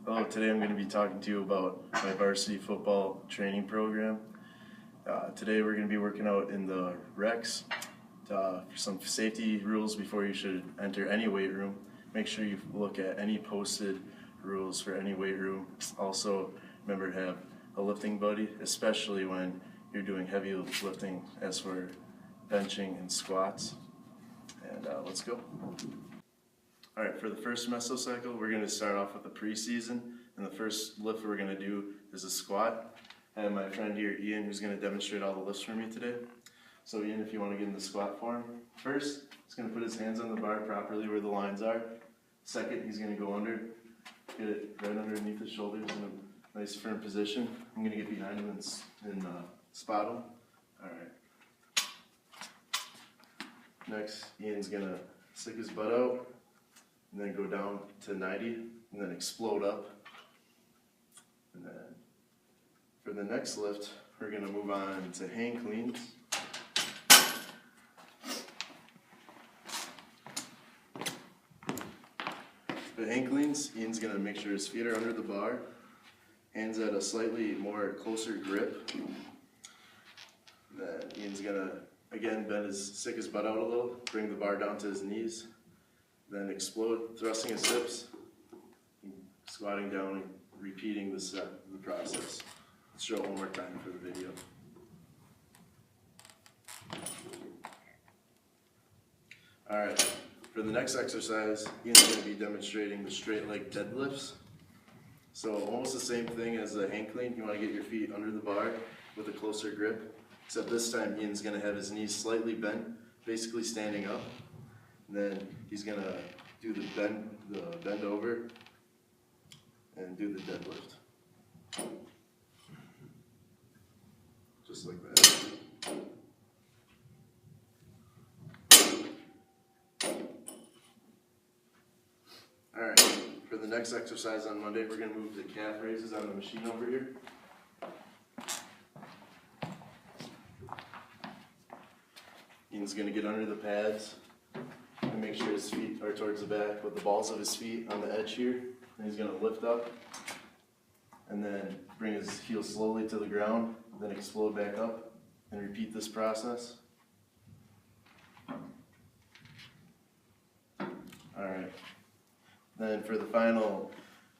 Hello, today I'm going to be talking to you about my varsity football training program. Today we're going to be working out in the recs for some safety rules before you should enter any weight room. Make sure you look at any posted rules for any weight room. Also, remember to have a lifting buddy, especially when you're doing heavy lifting as for benching and squats. And let's go. Alright, for the first mesocycle, we're going to start off with the preseason, and the first lift we're going to do is a squat. I have my friend here, Ian, who's going to demonstrate all the lifts for me today. So Ian, if you want to get in the squat form, first, he's going to put his hands on the bar properly where the lines are. Second, he's going to go under, get it right underneath his shoulders in a nice firm position. I'm going to get behind him and spot him. Alright. Next, Ian's going to stick his butt out, and then go down to 90, and then explode up. And then for the next lift, we're going to move on to hang cleans. For hang cleans, Ian's going to make sure his feet are under the bar, hands at a slightly more closer grip. Then Ian's going to, again, stick his butt out a little, bring the bar down to his knees. Then explode, thrusting his hips, squatting down, and repeating the process. Let's show it one more time for the video. Alright, for the next exercise, Ian's going to be demonstrating the straight leg deadlifts. So almost the same thing as a hang clean. You want to get your feet under the bar with a closer grip, except this time Ian's going to have his knees slightly bent, basically standing up. Then he's going to do the bend over and do the deadlift. Just like that. Alright, for the next exercise on Monday, we're going to move to calf raises on the machine over here. Ian's going to get under the pads and make sure his feet are towards the back with the balls of his feet on the edge here. And he's going to lift up and then bring his heels slowly to the ground, then explode back up and repeat this process. Alright. Then for the final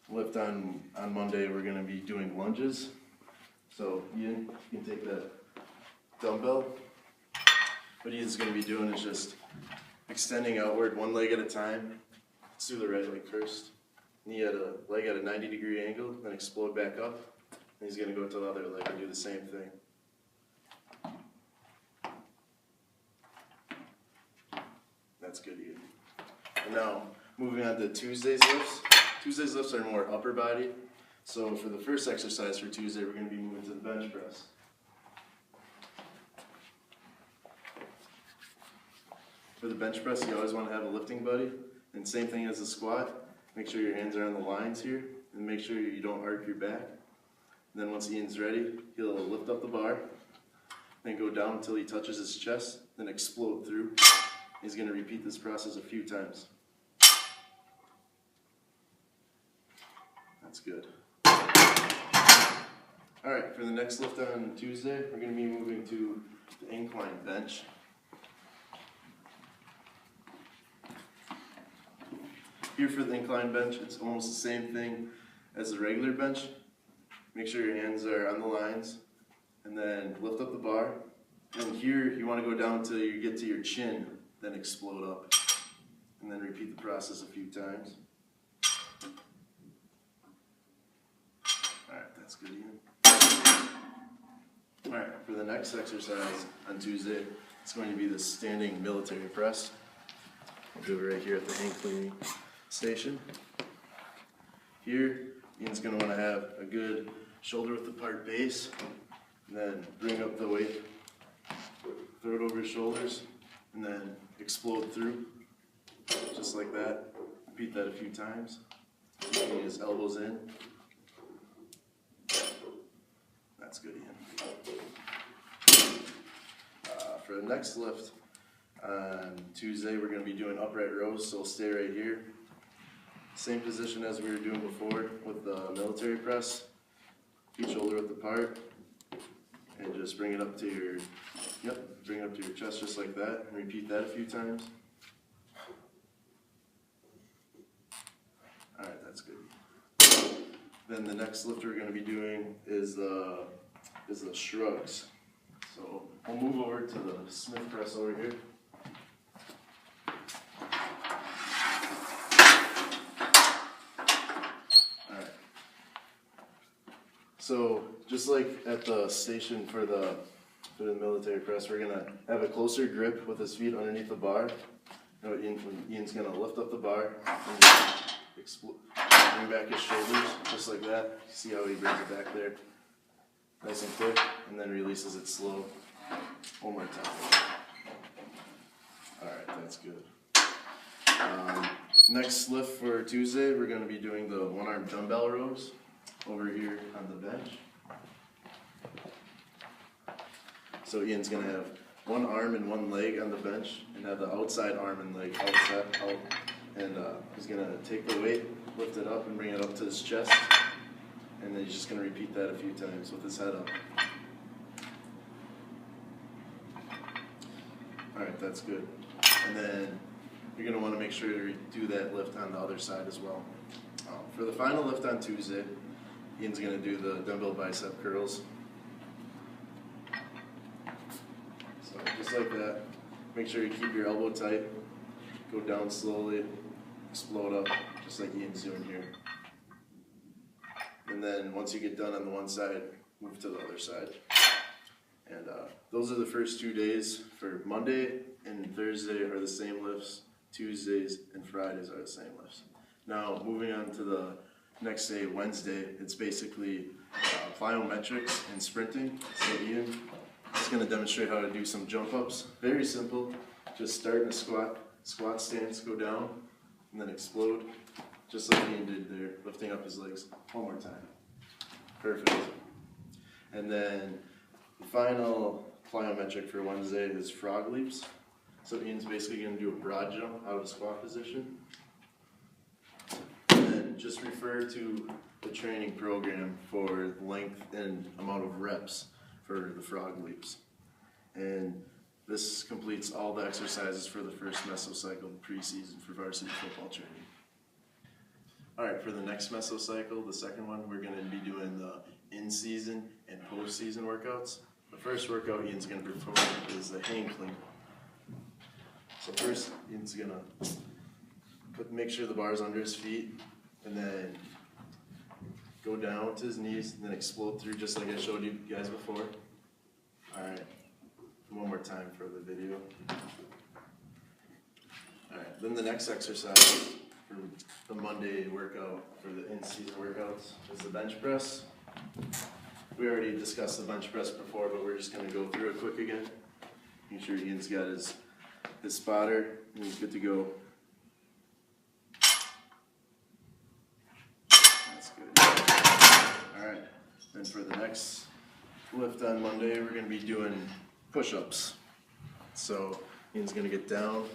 lift on Monday, we're going to be doing lunges. So Ian, you can take that dumbbell. What Ian's going to be doing is just extending outward one leg at a time. Let's do the right leg first. Leg at a 90-degree angle, then explode back up. And he's going to go to the other leg and do the same thing. That's good, Ian. And now, moving on to Tuesday's lifts. Tuesday's lifts are more upper body. So for the first exercise for Tuesday, we're going to be moving to the bench press. For the bench press, you always want to have a lifting buddy. And same thing as the squat. Make sure your hands are on the lines here, and make sure you don't arc your back. And then once Ian's ready, he'll lift up the bar, then go down until he touches his chest, then explode through. He's going to repeat this process a few times. That's good. Alright, for the next lift on Tuesday, we're going to be moving to the incline bench. Here for the incline bench, it's almost the same thing as the regular bench. Make sure your hands are on the lines, and then lift up the bar. And here you want to go down until you get to your chin, then explode up. And then repeat the process a few times. Alright, that's good, Ian. Alright, for the next exercise on Tuesday, it's going to be the standing military press. We'll do it right here at the hang cleaning station. Here, Ian's going to want to have a good shoulder width apart base, and then bring up the weight, throw it over his shoulders, and then explode through, just like that. Repeat that a few times. Keeping his elbows in. That's good, Ian. For the next lift on Tuesday, we're going to be doing upright rows, so stay right here. Same position as we were doing before with the the military press, feet shoulder width apart, and just bring it up to your, bring it up to your chest just like that, and repeat that a few times. Alright, that's good. Then the next lift we're going to be doing is the shrugs. So we'll move over to the Smith press over here. Alright. So just like at the station for the military press, we're gonna have a closer grip with his feet underneath the bar. Ian's gonna lift up the bar and bring back his shoulders just like that. See how he brings it back there, nice and quick, and then releases it slow. One more time. All right, that's good. Next lift for Tuesday, we're gonna be doing the one-arm dumbbell rows over here on the bench. So Ian's gonna have one arm and one leg on the bench and have the outside arm and leg out, and he's gonna take the weight, lift it up and bring it up to his chest, and then he's just gonna repeat that a few times with his head up. Alright, that's good. And then you're gonna wanna make sure to do that lift on the other side as well. For the final lift on Tuesday, Ian's gonna do the dumbbell bicep curls. So just like that, make sure you keep your elbow tight, go down slowly, explode up, just like Ian's doing here. And then once you get done on the one side, move to the other side. And those are the first 2 days. For Monday and Thursday are the same lifts, Tuesdays and Fridays are the same lifts. Now moving on to the next day, Wednesday, it's basically plyometrics and sprinting. So Ian is going to demonstrate how to do some jump ups. Very simple. Just start in a squat stance, go down, and then explode, just like Ian did there, lifting up his legs. One more time. Perfect. And then the final plyometric for Wednesday is frog leaps. So Ian's basically going to do a broad jump out of squat position. And then just refer to the training program for length and amount of reps for the frog leaps. And this completes all the exercises for the first mesocycle preseason for varsity football training. Alright, for the next mesocycle, the second one, we're going to be doing the in-season and post-season workouts. The first workout Ian's going to perform is the hang clean. So first, Ian's going to make sure the bar's under his feet, and then go down to his knees, and then explode through just like I showed you guys before. Alright, one more time for the video. Alright, then the next exercise for the Monday workout, for the in-season workouts, is the bench press. We already discussed the bench press before, but we're just going to go through it quick again. Make sure Ian's got his spotter, and he's good to go. That's good. Alright, then for the next lift on Monday, we're going to be doing push-ups. So Ian's going to get down.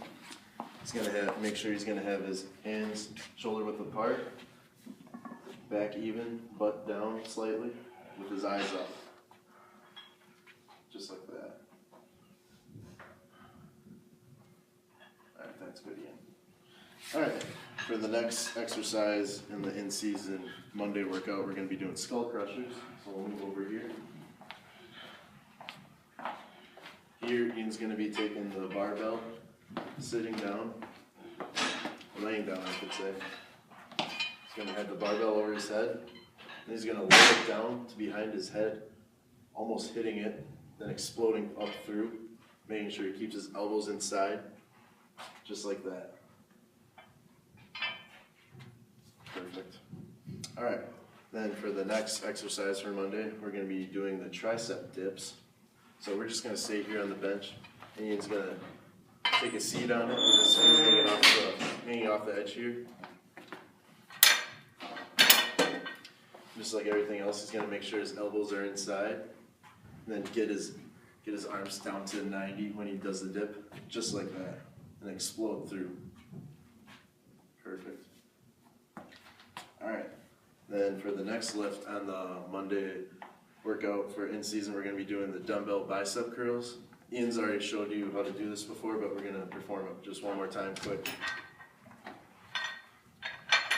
He's going to make sure he's going to have his hands shoulder width apart, back even, butt down slightly, with his eyes up. Just like that. Alright, that's good, Ian. Alright, for the next exercise in the in-season Monday workout, we're going to be doing skull crushers. So we'll move over here. Here, Ian's going to be taking the barbell, sitting down, laying down, I could say. He's going to have the barbell over his head, and he's going to lay it down to behind his head, almost hitting it, then exploding up through, making sure he keeps his elbows inside, just like that. Perfect. Alright, then for the next exercise for Monday, we're going to be doing the tricep dips. So we're just going to stay here on the bench, and Ian's going to take a seat on it with his feet hanging off the edge here. Just like everything else, he's going to make sure his elbows are inside, and then get his arms down to 90 when he does the dip, just like that, and explode through. Perfect. Alright, Then for the next lift on the Monday workout for in season, we're going to be doing the dumbbell bicep curls. Ian's already showed you how to do this before, but we're going to perform it just one more time quick.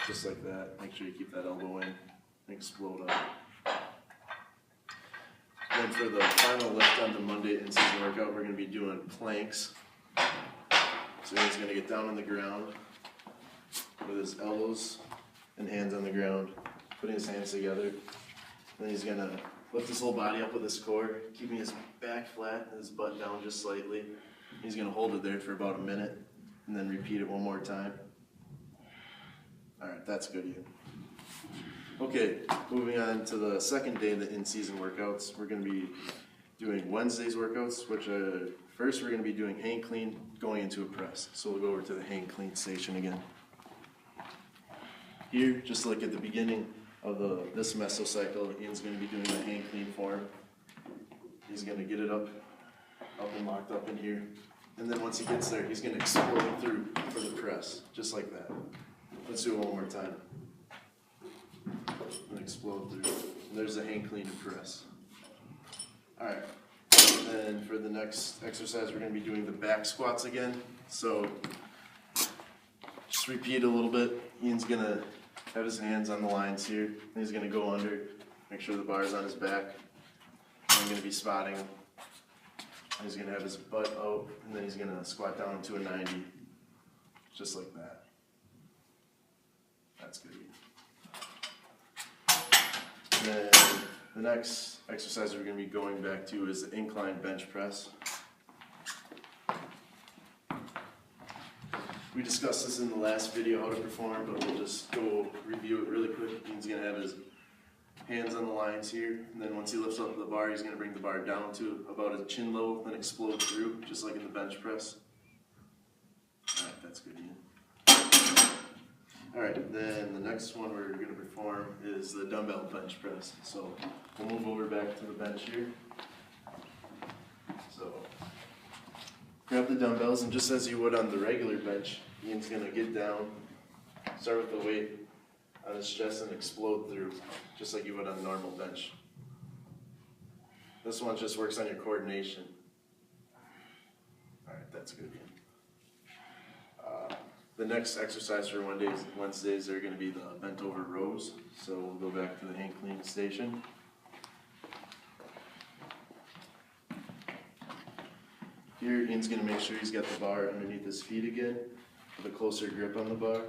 Just like that. Make sure you keep that elbow in and explode up. Then for the final lift on the Monday in season workout, we're going to be doing planks. So he's going to get down on the ground with his elbows and hands on the ground, putting his hands together. Then he's going to lift his whole body up with his core, keeping his back flat and his butt down just slightly. He's going to hold it there for about a minute and then repeat it one more time. Alright, that's good, Ian. Okay, moving on to the second day of the in-season workouts. We're going to be doing Wednesday's workouts, which first we're going to be doing hang clean going into a press. So we'll go over to the hang clean station again. Here, just like at the beginning of this mesocycle, Ian's going to be doing the hang clean form. He's going to get it up and locked up in here. And then once he gets there, he's going to explode through for the press, just like that. Let's do it one more time. And explode through. And there's the hang clean and press. Alright. And for the next exercise, we're going to be doing the back squats again. So just repeat a little bit. Ian's going to have his hands on the lines here. And he's going to go under, make sure the bar's on his back. I'm going to be spotting him. And he's going to have his butt out, and then he's going to squat down into a 90. Just like that. That's good. And then the next exercise we're going to be going back to is the incline bench press. We discussed this in the last video, how to perform, but we'll just go review it really quick. He's going to have his hands on the lines here, and then once he lifts up the bar, he's going to bring the bar down to about his chin level, then explode through, just like in the bench press. Alright, that's good, Ian. Alright, then the next one we're going to perform is the dumbbell bench press. So we'll move over back to the bench here. So grab the dumbbells, and just as you would on the regular bench, Ian's going to get down, start with the weight on his chest and explode through, just like you would on a normal bench. This one just works on your coordination. Alright, that's good, Ian. The next exercise for Wednesdays are going to be the bent over rows. So we'll go back to the hang clean station. Here, Ian's going to make sure he's got the bar underneath his feet again, with a closer grip on the bar.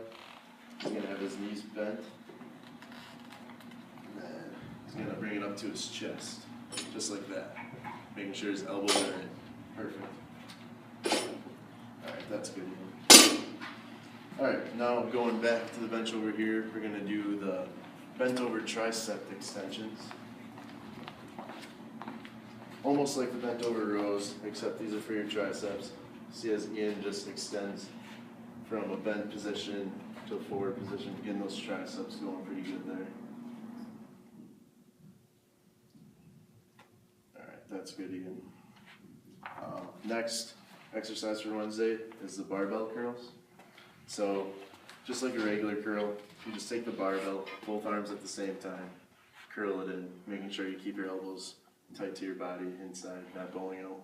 He's going to have his knees bent. And then he's going to bring it up to his chest, just like that. Making sure his elbows are in. Perfect. Alright, that's good, Ian. Alright, now going back to the bench over here, we're going to do the bent over tricep extensions. Almost like the bent over rows, except these are for your triceps. See as Ian just extends from a bent position to a forward position, getting those triceps going pretty good there. Alright, that's good, Ian. Next exercise for Wednesday is the barbell curls. So, just like a regular curl, you just take the barbell, both arms at the same time, curl it in, making sure you keep your elbows tight to your body inside, not bowling out.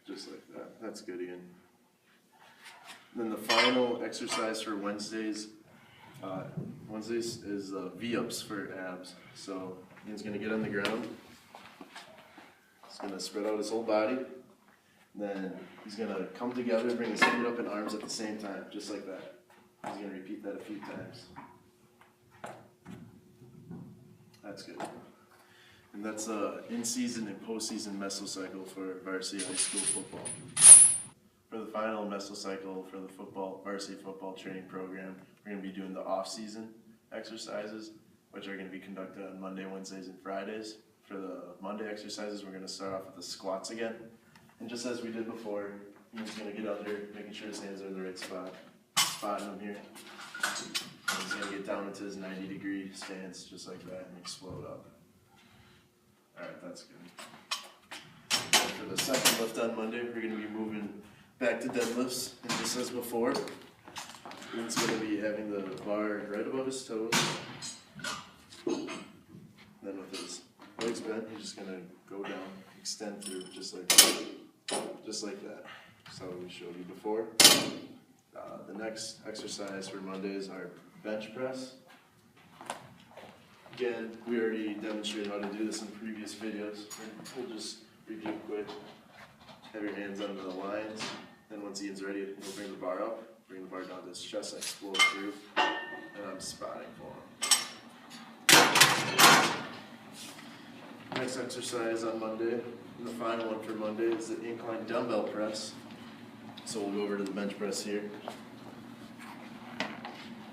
Just like that. That's good, Ian. Then the final exercise for Wednesdays is V-ups for abs. So, Ian's going to get on the ground. He's going to spread out his whole body. Then he's going to come together, bring his feet up and arms at the same time, just like that. He's going to repeat that a few times. That's good. And that's in-season and post-season mesocycle for varsity high school football. For the final mesocycle for the varsity football training program, we're going to be doing the off-season exercises, which are going to be conducted on Monday, Wednesdays, and Fridays. For the Monday exercises, we're going to start off with the squats again. And just as we did before, he's going to get under, making sure his hands are in the right spot. Spotting him here. And he's going to get down into his 90-degree stance, just like that, and explode up. Alright, that's good. And for the second lift on Monday, we're going to be moving back to deadlifts. And just as before, Ian's going to be having the bar right above his toes. Then with his legs bent, he's just going to go down, extend through, just like that. That's how we showed you before. The next exercise for Mondays are bench press. Again, we already demonstrated how to do this in previous videos. We'll just review quick. Have your hands under the lines. Then once Ian's ready, he'll bring the bar up, bring the bar down to his chest, and explode through. And I'm spotting for him. Next exercise on Monday, and the final one for Monday, is the incline dumbbell press. So we'll go over to the bench press here.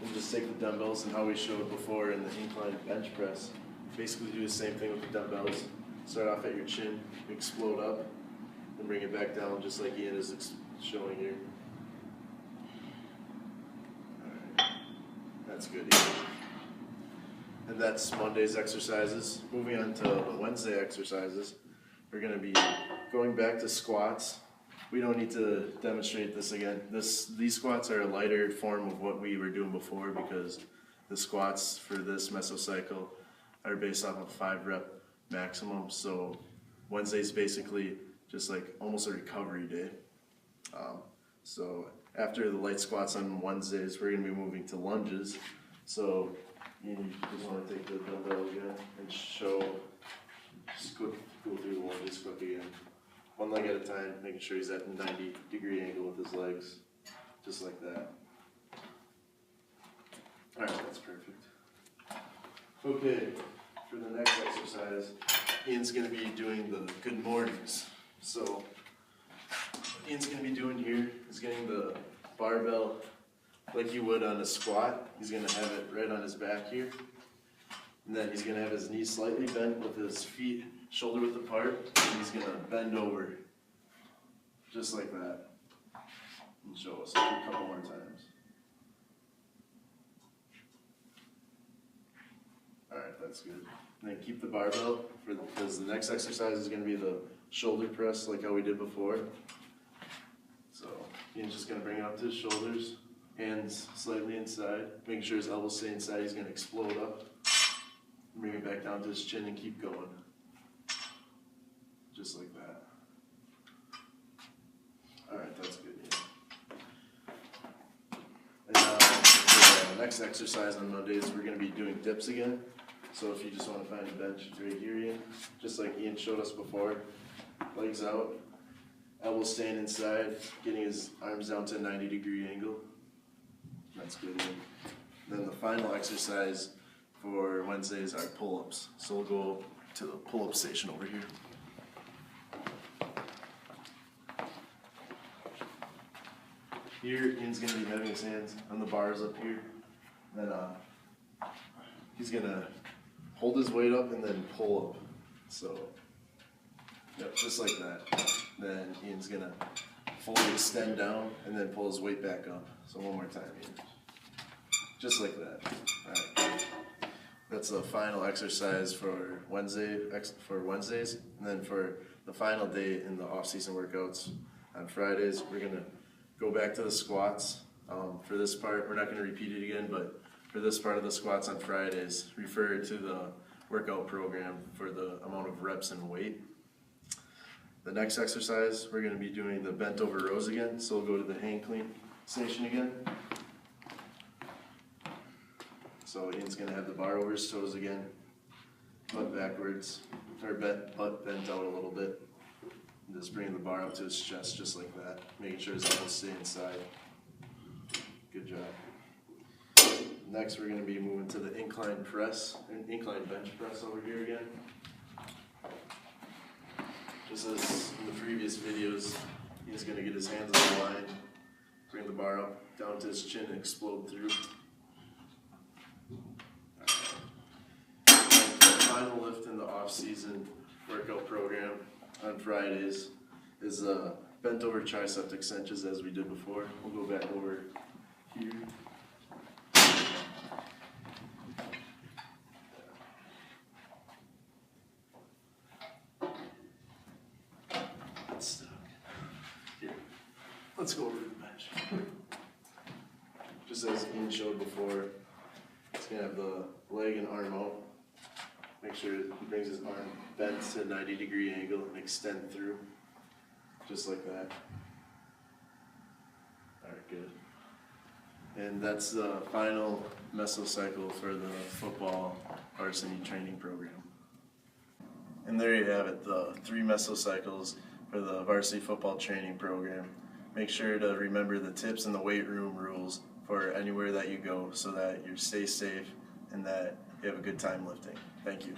We'll just take the dumbbells and how we showed before in the incline bench press. Basically do the same thing with the dumbbells. Start off at your chin, explode up, and bring it back down just like Ian is showing here. Alright, that's good, Ian. And that's Monday's exercises. Moving on to the Wednesday exercises, we're going to be going back to squats. We don't need to demonstrate this again. These squats are a lighter form of what we were doing before because the squats for this mesocycle are based off of 5 rep maximum. So Wednesday's basically just like almost a recovery day. So after the light squats on Wednesdays, we're going to be moving to lunges. So you just want to take the dumbbell again and just go through the lunges quick again. One leg at a time, making sure he's at a 90-degree angle with his legs, just like that. Alright, that's perfect. Okay, for the next exercise, Ian's going to be doing the good mornings. So, what Ian's going to be doing here is getting the barbell like he would on a squat. He's going to have it right on his back here. And then he's going to have his knees slightly bent with his feet shoulder width apart, and he's going to bend over, just like that, and show us a couple more times. Alright, that's good. And then keep the barbell, because the next exercise is going to be the shoulder press, like how we did before. So, he's just going to bring it up to his shoulders, hands slightly inside, making sure his elbows stay inside. He's going to explode up, bring it back down to his chin, and keep going. Just like that. Alright, that's good. Yeah. And for the next exercise on Mondays, we're going to be doing dips again. So if you just want to find a bench right here, Ian, just like Ian showed us before, legs out, elbows staying inside, getting his arms down to a 90-degree angle. That's good, Ian. Then the final exercise for Wednesdays are pull-ups. So we'll go to the pull-up station over here. Here, Ian's going to be having his hands on the bars up here. Then he's going to hold his weight up and then pull up. So, yep, just like that. Then Ian's going to fully extend down and then pull his weight back up. So one more time, Ian. Just like that. All right. That's the final exercise for Wednesdays. And then for the final day in the off-season workouts on Fridays, we're going to go back to the squats. For this part, we're not going to repeat it again, but for this part of the squats on Fridays, refer to the workout program for the amount of reps and weight. The next exercise, we're going to be doing the bent over rows again, so we'll go to the hang clean station again. So Ian's going to have the bar over his toes again, butt backwards, or butt bent out a little bit. And just bringing the bar up to his chest just like that, making sure his elbows stay inside. Good job. Next we're going to be moving to the incline bench press over here again. Just as in the previous videos, he's going to get his hands on the line, bring the bar up, down to his chin and explode through. The final lift in the off-season workout program on Fridays is bent over tricep extensions as we did before. We'll go back over here. It's stuck. Here, let's go over to the bench. Just just as Ian showed before, he's going to have the leg and arm out. Make sure he brings his arm bent to a 90-degree angle and extend through, just like that. Alright, good. And that's the final mesocycle for the football varsity training program. And there you have it, the 3 mesocycles for the varsity football training program. Make sure to remember the tips and the weight room rules for anywhere that you go so that you stay safe and that you have a good time lifting. Thank you.